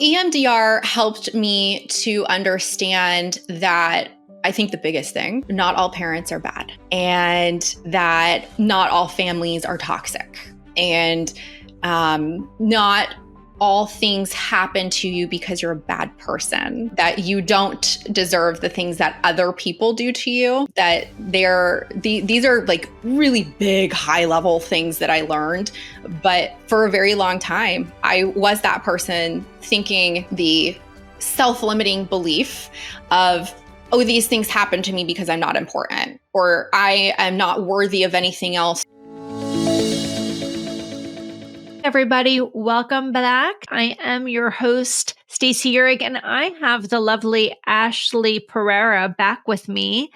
EMDR helped me to understand that I think the biggest thing, not all parents are bad, and that not all families are toxic, and not all things happen to you because you're a bad person, that you don't deserve the things that other people do to you, that these are like really big, high level things that I learned. But for a very long time, I was that person thinking the self-limiting belief of, oh, these things happen to me because I'm not important, or I am not worthy of anything else. Everybody, welcome back. I am your host, Stacey Uhrig, and I have the lovely Ashley Pereira back with me.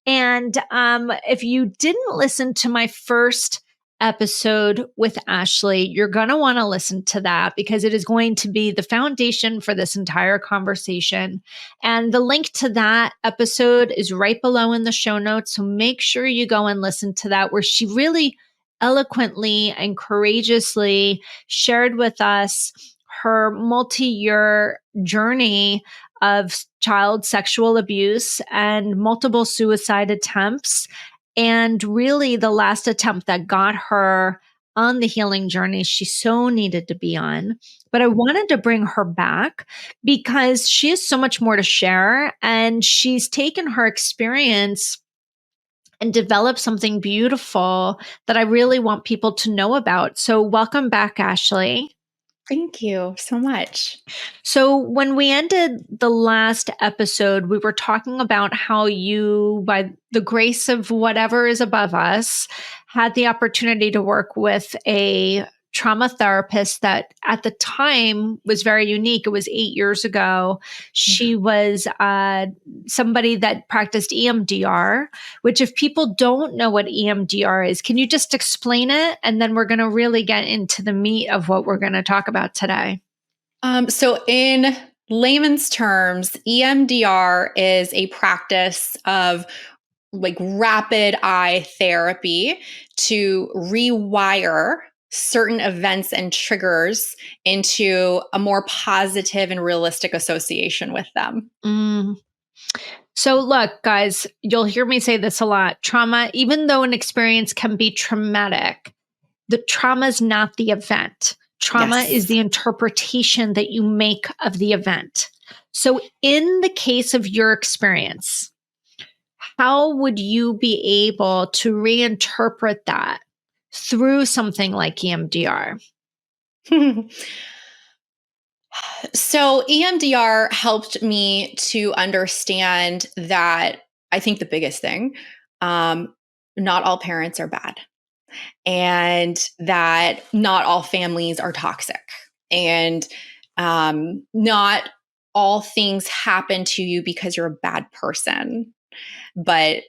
And if you didn't listen to my first episode with Ashley, you're going to want to listen to that because it is going to be the foundation for this entire conversation. And the link to that episode is right below in the show notes. So make sure you go and listen to that, where she really eloquently and courageously shared with us her multi-year journey of child sexual abuse and multiple suicide attempts, and really the last attempt that got her on the healing journey she so needed to be on. But I wanted to bring her back because she has so much more to share, and she's taken her experience and develop something beautiful that I really want people to know about. So welcome back, Ashley. Thank you so much. So when we ended the last episode, we were talking about how you, by the grace of whatever is above us, had the opportunity to work with a trauma therapist that at the time was very unique. It was 8 years ago. She was somebody that practiced EMDR, which if people don't know what EMDR is, can you just explain it? And then we're going to really get into the meat of what we're going to talk about today. So in layman's terms, EMDR is a practice of like rapid eye therapy to rewire certain events and triggers into a more positive and realistic association with them. So look, guys, you'll hear me say this a lot. Trauma, even though an experience can be traumatic, the trauma is not the event. Trauma is the interpretation that you make of the event. So in the case of your experience, how would you be able to reinterpret that through something like EMDR? So EMDR helped me to understand that I think the biggest thing, not all parents are bad, and that not all families are toxic, and not all things happen to you because you're a bad person. But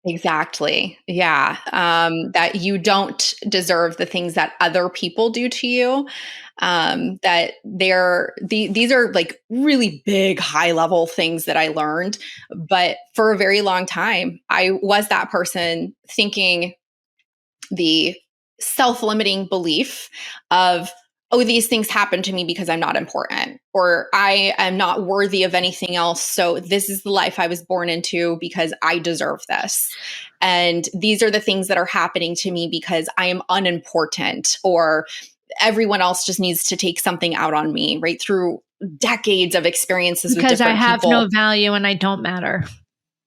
exactly. Yeah. That you don't deserve the things that other people do to you. That these are like really big, high level things that I learned. But for a very long time, I was that person thinking the self-limiting belief of, oh, these things happen to me because I'm not important, or I am not worthy of anything else. So this is the life I was born into because I deserve this. And these are the things that are happening to me because I am unimportant, or everyone else just needs to take something out on me, right? Through decades of experiences with different people. Because I have no value and I don't matter.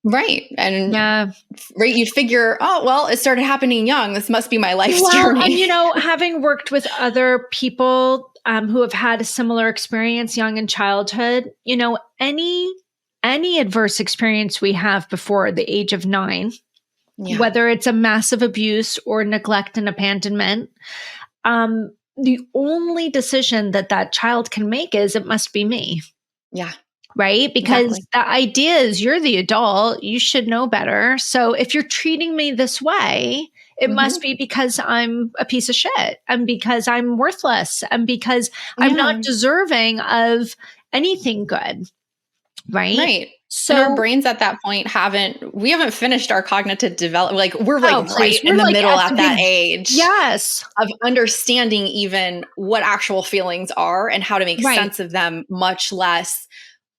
Right. And right, you'd figure, oh, well, it started happening young. This must be my life's journey. And, having worked with other people who have had a similar experience young in childhood, any adverse experience we have before the age of 9, whether it's a massive abuse or neglect and abandonment, the only decision that child can make is it must be me. Yeah. Right? Because the idea is you're the adult, you should know better. So if you're treating me this way, it must be because I'm a piece of shit, and because I'm worthless, and because I'm not deserving of anything good. right? Right. And our So, brains at that point we haven't finished our cognitive development. Like we're like oh, right please, in we're the like middle at at the that big, age yes, of understanding even what actual feelings are and how to make right. sense of them, much less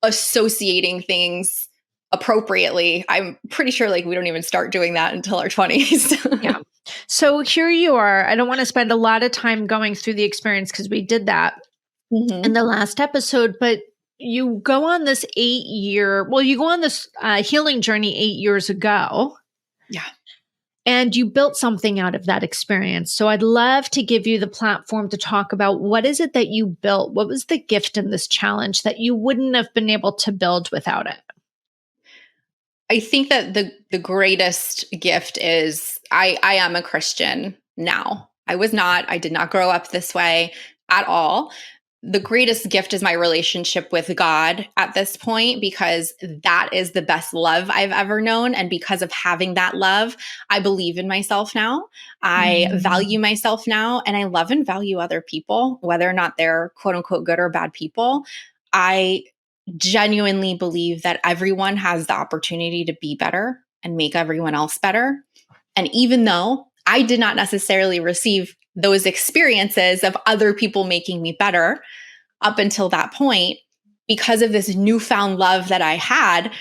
associating things appropriately. I'm pretty sure like we don't even start doing that until our 20s. Yeah. So here you are. I don't want to spend a lot of time going through the experience because we did that in hmm the last episode, but you go on this you go on this healing journey 8 years ago Yeah. and you built something out of that experience. So I'd love to give you the platform to talk about what is it that you built? What was the gift in this challenge that you wouldn't have been able to build without it? I think that the greatest gift is I am a Christian now. I was not. I did not grow up this way at all. The greatest gift is my relationship with God at this point because that is the best love I've ever known. And because of having that love, I believe in myself now. I value Mm, myself now, and I love and value other people, whether or not they're quote unquote good or bad people. I genuinely believe that everyone has the opportunity to be better and make everyone else better. And even though I did not necessarily receive those experiences of other people making me better up until that point, because of this newfound love that I had,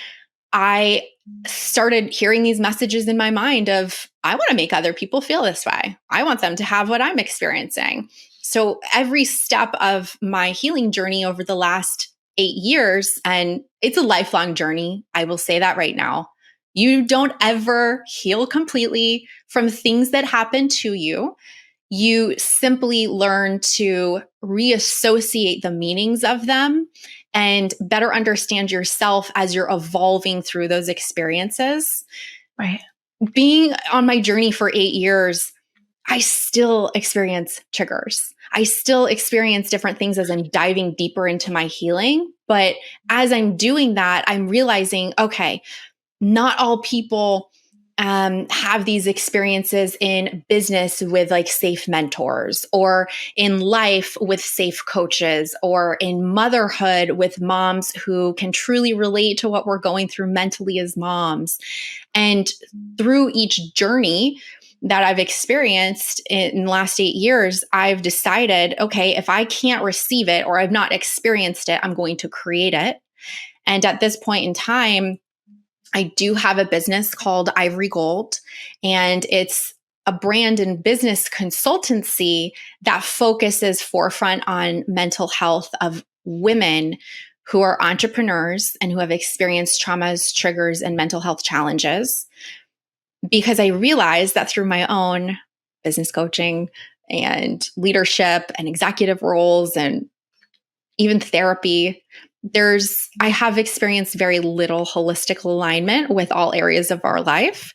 I started hearing these messages in my mind of, I want to make other people feel this way. I want them to have what I'm experiencing. So every step of my healing journey over the last 8 years, and it's a lifelong journey, I will say that right now. You don't ever heal completely from things that happen to you. You simply learn to reassociate the meanings of them and better understand yourself as you're evolving through those experiences. right. Being on my journey for 8 years, I still experience triggers. I still experience different things as I'm diving deeper into my healing. But as I'm doing that, I'm realizing, okay, not all people have these experiences in business with like safe mentors, or in life with safe coaches, or in motherhood with moms who can truly relate to what we're going through mentally as moms. And through each journey that I've experienced in the last 8 years, I've decided, okay, if I can't receive it or I've not experienced it, I'm going to create it. And at this point in time, I do have a business called Ivory Gold, and it's a brand and business consultancy that focuses forefront on mental health of women who are entrepreneurs and who have experienced traumas, triggers, and mental health challenges. Because I realized that through my own business coaching and leadership and executive roles and even therapy, I have experienced very little holistic alignment with all areas of our life.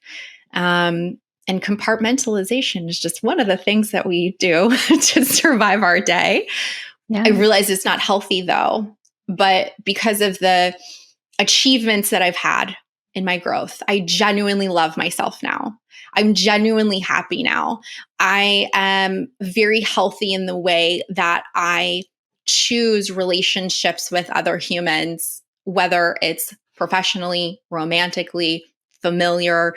And compartmentalization is just one of the things that we do to survive our day. I Yeah. realize it's not healthy though, but because of the achievements that I've had in my growth, I genuinely love myself now. I'm genuinely happy now. I am very healthy in the way that I choose relationships with other humans, whether it's professionally, romantically, familiar,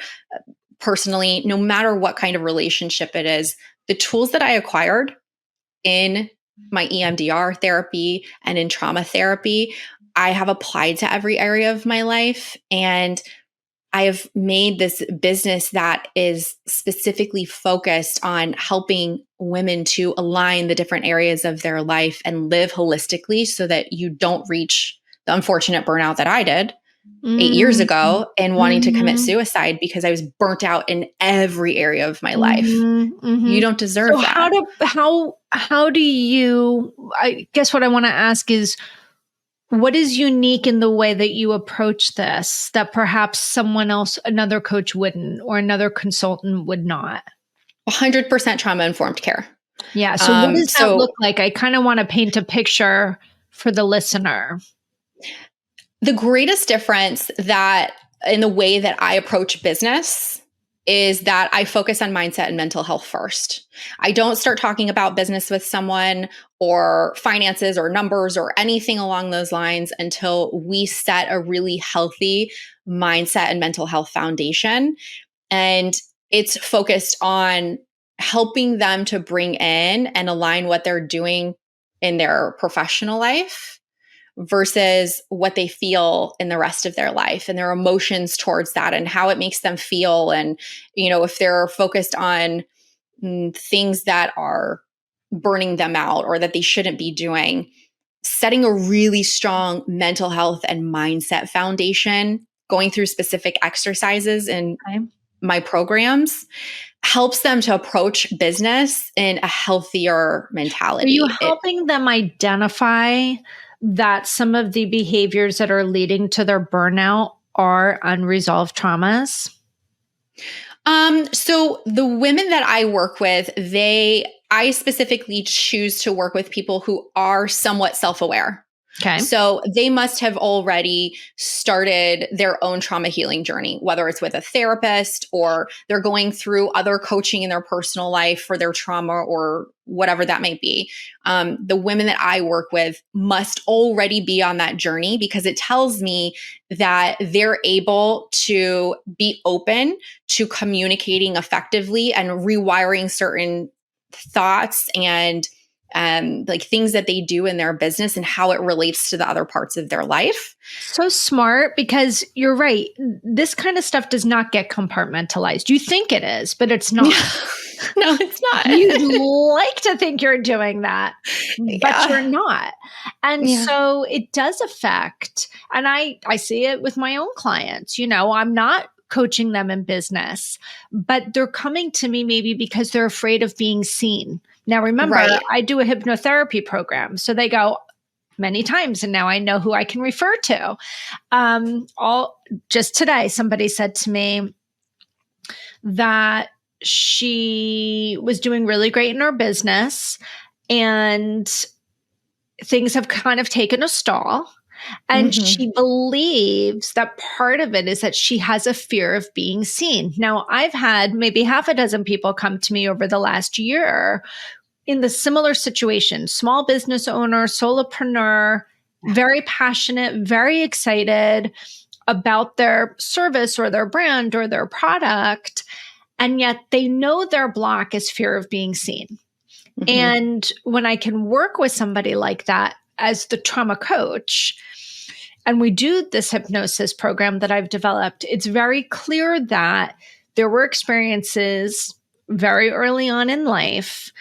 personally, no matter what kind of relationship it is. The tools that I acquired in my EMDR therapy and in trauma therapy, I have applied to every area of my life. And I have made this business that is specifically focused on helping women to align the different areas of their life and live holistically so that you don't reach the unfortunate burnout that I did 8 years Mhm. ago and wanting to commit Mhm. suicide because I was burnt out in every area of my life. Mhm. You Mhm. don't So deserve that. how do you, I guess what I wanna ask is, what is unique in the way that you approach this that perhaps someone else, another coach wouldn't or another consultant would not? 100% trauma informed care. Yeah, so what does that look So like? I kinda wanna paint a picture for the listener. the greatest difference that in the way that I approach business is that I focus on mindset and mental health first. I don't start talking about business with someone or finances or numbers or anything along those lines until we set a really healthy mindset and mental health foundation. And it's focused on helping them to bring in and align what they're doing in their professional life versus what they feel in the rest of their life and their emotions towards that and how it makes them feel. And, if they're focused on things that are burning them out or that they shouldn't be doing, setting a really strong mental health and mindset foundation, going through specific exercises in Okay. my programs helps them to approach business in a healthier Are you mentality. helping them identify that some of the behaviors that are leading to their burnout are unresolved traumas? So the women that I work with, I specifically choose to work with people who are somewhat self-aware. Okay. So they must have already started their own trauma healing journey, whether it's with a therapist or they're going through other coaching in their personal life for their trauma or whatever that might be. The women that I work with must already be on that journey because it tells me that they're able to be open to communicating effectively and rewiring certain thoughts and like things that they do in their business and how it relates to the other parts of their life. So smart, because you're right. This kind of stuff does not get compartmentalized. You think it is, but it's not. No, it's not. You'd like to think you're doing that, but you're not. And so it does affect, and I see it with my own clients. I'm not coaching them in business, but they're coming to me maybe because they're afraid of being seen. Now, remember, Right. I do a hypnotherapy program. So they go many times, and now I know who I can refer to. Just today, somebody said to me that she was doing really great in her business and things have kind of taken a stall. And she believes that part of it is that she has a fear of being seen. Now, I've had maybe half a dozen people come to me over the last year in the similar situation, small business owner, solopreneur, very passionate, very excited about their service or their brand or their product. And yet they know their block is fear of being seen. And when I can work with somebody like that as the trauma coach, and we do this hypnosis program that I've developed, it's very clear that there were experiences very early on in life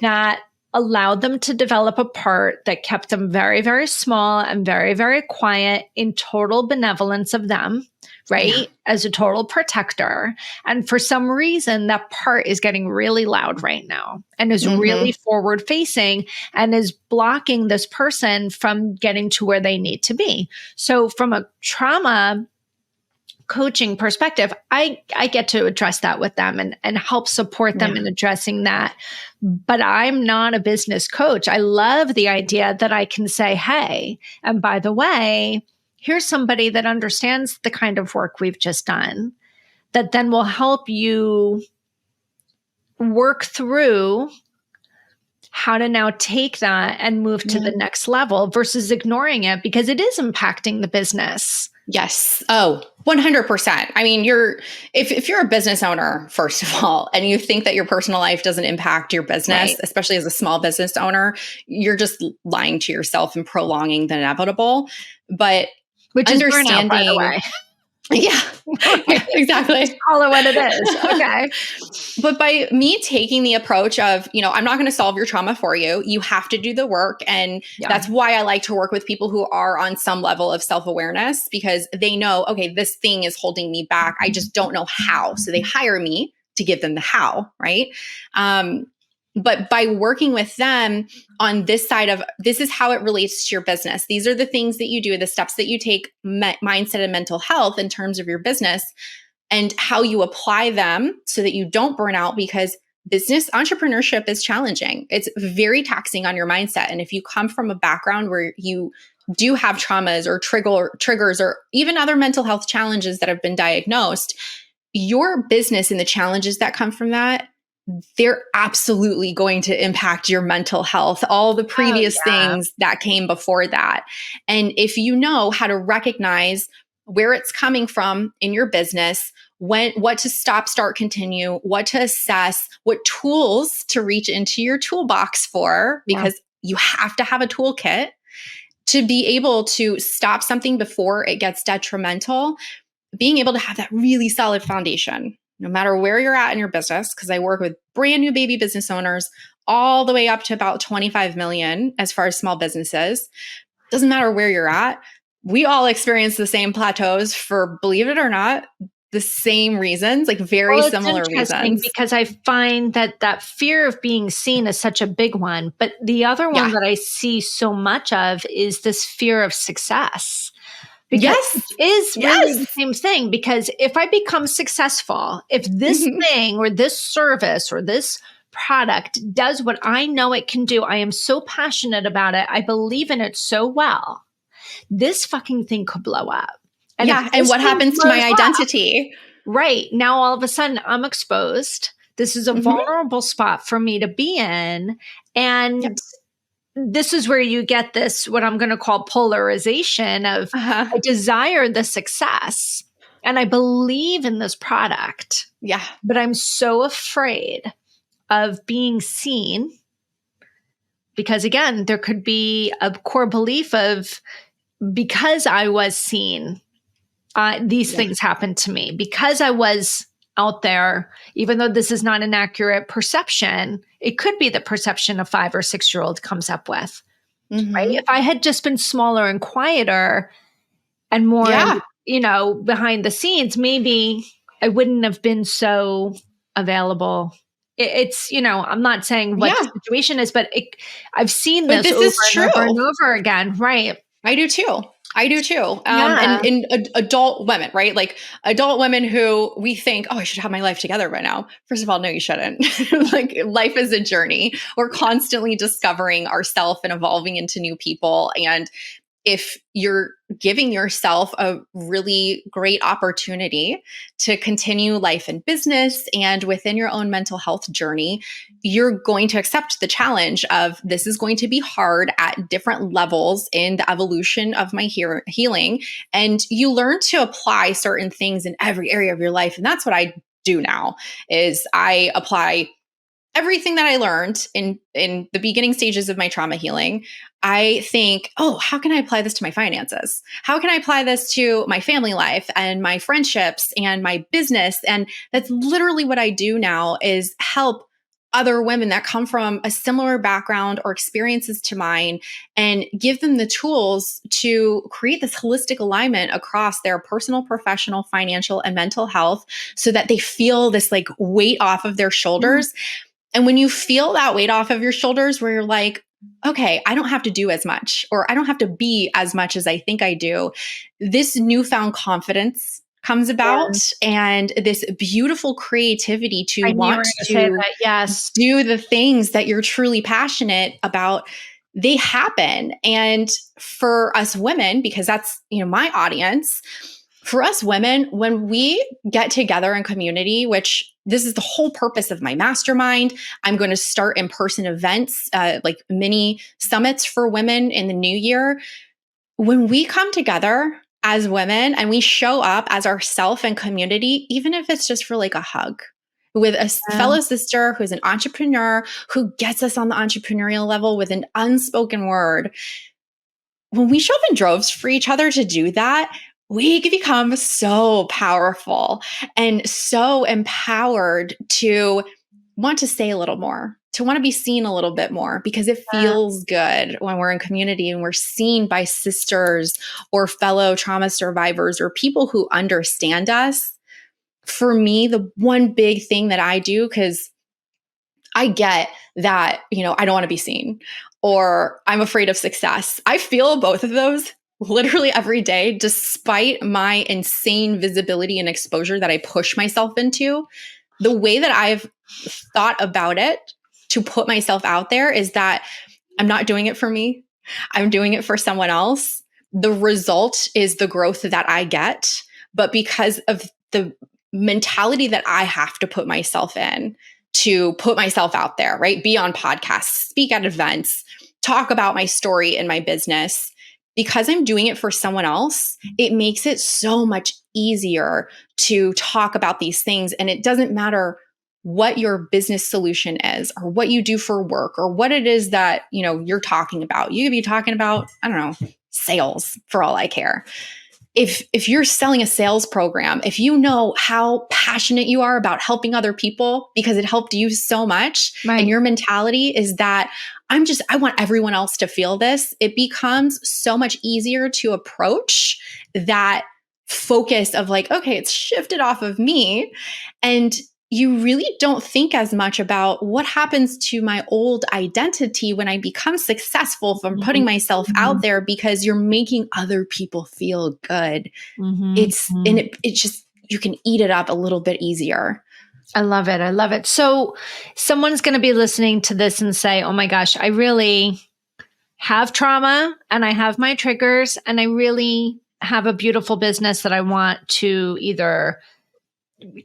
that allowed them to develop a part that kept them very, very small and very, very quiet in total benevolence of them, right? As a total protector. And for some reason, that part is getting really loud right now and is really forward facing and is blocking this person from getting to where they need to be. So from a trauma coaching perspective, I get to address that with them and help support them in addressing that. But I'm not a business coach. I love the idea that I can say, hey, and by the way, here's somebody that understands the kind of work we've just done that then will help you work through how to now take that and move to the next level versus ignoring it because it is impacting the business. Yes. Oh, 100%. I mean, if you're a business owner, first of all, and you think that your personal life doesn't impact your business, especially as a small business owner, you're just lying to yourself and prolonging the inevitable. But which is burnout, by the way. Yeah, exactly. Just call it what it is. Okay. But by me taking the approach of, I'm not going to solve your trauma for you. You have to do the work. And that's why I like to work with people who are on some level of self-awareness because they know, okay, this thing is holding me back. I just don't know how. So they hire me to give them the how, right? But by working with them on this side of this is how it relates to your business. These are the things that you do, the steps that you take, mindset and mental health in terms of your business and how you apply them so that you don't burn out because business entrepreneurship is challenging. It's very taxing on your mindset. And if you come from a background where you do have traumas or triggers or even other mental health challenges that have been diagnosed, your business and the challenges that come from that, they're absolutely going to impact your mental health, all the Oh, previous yeah. things that came before that. And if you know how to recognize where it's coming from in your business, what to stop, start, continue, what to assess, what tools to reach into your toolbox for, Yeah. because you have to have a toolkit to be able to stop something before it gets detrimental. Being able to have that really solid foundation, no matter where you're at in your business, because I work with brand new baby business owners all the way up to about 25 million as far as small businesses. Doesn't matter where you're at. We all experience the same plateaus for, believe it or not, the same reasons, like very Well, it's similar interesting reasons. because I find that that fear of being seen is such a big one. But the other one Yeah. that I see so much of is this fear of success. Because Yes. it is really the Yes. same thing. Because if I become successful, if this Mhm. thing or this service or this product does what I know it can do, I am so passionate about it. I believe in it so well. This fucking thing could blow up. And if Yeah. And this what thing happens to my blows up, identity? right now, all of a sudden, I'm exposed. This is a Mhm. vulnerable spot for me to be in. Yep. And this is where you get this, what I'm going to call polarization of Uh-huh. I desire the success and I believe in this product, Yeah. but I'm so afraid of being seen because, again, there could be a core belief of because I was seen, these Yeah. things happened to me because I was out there, even though this is not an accurate perception, it could be the perception a 5 or 6 year old comes up with, right? If Mhm. I had just been smaller and quieter and more, Yeah. behind the scenes, maybe I wouldn't have been so available. I'm not saying what the Yeah. situation is, but I've seen But this this over is and over and true. over again, right? I do too. I do too. And Yeah. adult women, right? Like adult women who we think, oh, I should have my life together by now. First of all, no, you shouldn't. Like life is a journey. We're constantly discovering ourselves and evolving into new people. And if you're giving yourself a really great opportunity to continue life and business and within your own mental health journey, you're going to accept the challenge of this is going to be hard at different levels in the evolution of my healing. And you learn to apply certain things in every area of your life. And that's what I do now is I apply everything that I learned in the beginning stages of my trauma healing. I think, oh, how can I apply this to my finances? How can I apply this to my family life and my friendships and my business? And that's literally what I do now is help other women that come from a similar background or experiences to mine and give them the tools to create this holistic alignment across their personal, professional, financial, and mental health so that they feel this like weight off of their Yeah. shoulders. And when you feel that weight off of your shoulders, where you're like, okay, I don't have to do as much, or I don't have to be as much as I think I do, this newfound confidence comes about and this beautiful creativity to I knew you were want going to say to that. Yes. do the things that you're truly passionate about. They happen. And for us women, because that's, my audience, for us women, when we get together in community, which this is the whole purpose of my mastermind, I'm going to start in-person events, like mini summits for women in the new year. When we come together as women and we show up as ourself and community, even if it's just for like a hug with a Yeah. fellow sister who's an entrepreneur who gets us on the entrepreneurial level with an unspoken word, when we show up in droves for each other to do that, we can become so powerful and so empowered to want to say a little more, to want to be seen a little bit more, because it feels good when we're in community and we're seen by sisters or fellow trauma survivors or people who understand us. For me, the one big thing that I do, because I get that, I don't want to be seen or I'm afraid of success. I feel both of those literally every day, despite my insane visibility and exposure that I push myself into. The way that I've thought about it to put myself out there is that I'm not doing it for me. I'm doing it for someone else. The result is the growth that I get. But because of the mentality that I have to put myself in to put myself out there, right? Be on podcasts, speak at events, talk about my story and my business. Because I'm doing it for someone else, it makes it so much easier to talk about these things. And it doesn't matter what your business solution is or what you do for work or what it is that, you're talking about. You could be talking about, I don't know, sales for all I care. If you're selling a sales program, if you know how passionate you are about helping other people because it helped you so much, Right. and your mentality is that I want everyone else to feel this, it becomes so much easier to approach that focus of like, okay, it's shifted off of me. And you really don't think as much about what happens to my old identity when I become successful from putting myself out there, because you're making other people feel good. It just, you can eat it up a little bit easier. I love it. I love it. So someone's going to be listening to this and say, oh my gosh, I really have trauma and I have my triggers and I really have a beautiful business that I want to either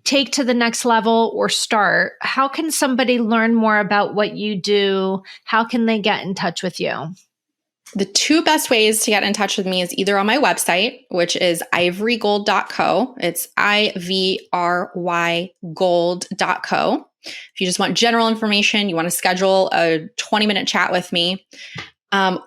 take to the next level or start. How can somebody learn more about what you do? How can they get in touch with you? The two best ways to get in touch with me is either on my website, which is ivorygold.co. It's IVRY gold.co. If you just want general information, you want to schedule a 20-minute chat with me,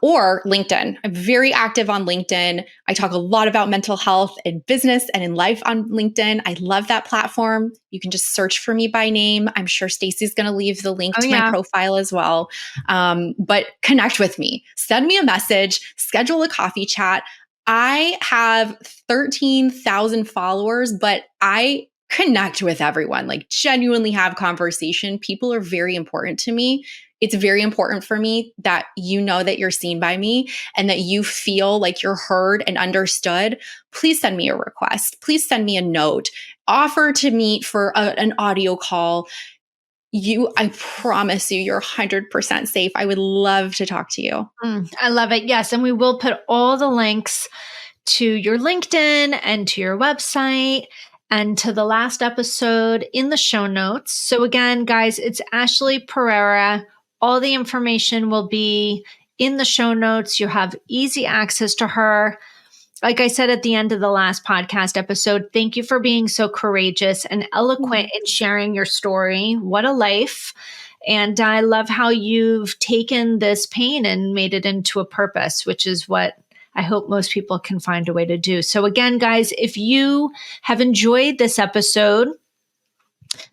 or LinkedIn. I'm very active on LinkedIn. I talk a lot about mental health in business and in life on LinkedIn. I love that platform. You can just search for me by name. I'm sure Stacey's going to leave the link to my profile as well. But connect with me. Send me a message. Schedule a coffee chat. I have 13,000 followers, but I connect with everyone, like genuinely have conversation. People are very important to me. It's very important for me that you know that you're seen by me and that you feel like you're heard and understood. Please send me a request. Please send me a note. Offer to meet for an audio call. I promise you, you're 100% safe. I would love to talk to you. I love it. Yes. And we will put all the links to your LinkedIn and to your website and to the last episode in the show notes. So again, guys, it's Ashley Pereira. All the information will be in the show notes. You have easy access to her. Like I said at the end of the last podcast episode, thank you for being so courageous and eloquent in sharing your story. What a life. And I love how you've taken this pain and made it into a purpose, which is what I hope most people can find a way to do. So again, guys, if you have enjoyed this episode,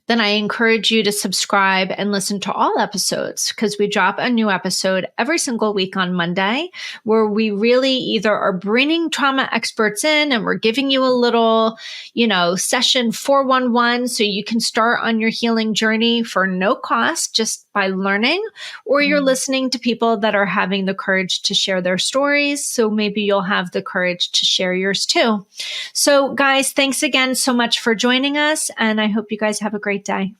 then I encourage you to subscribe and listen to all episodes, because we drop a new episode every single week on Monday, where we really either are bringing trauma experts in and we're giving you a little, session 411 so you can start on your healing journey for no cost just by learning, or you're listening to people that are having the courage to share their stories. So maybe you'll have the courage to share yours too. So guys, thanks again so much for joining us. And I hope you guys have a great day.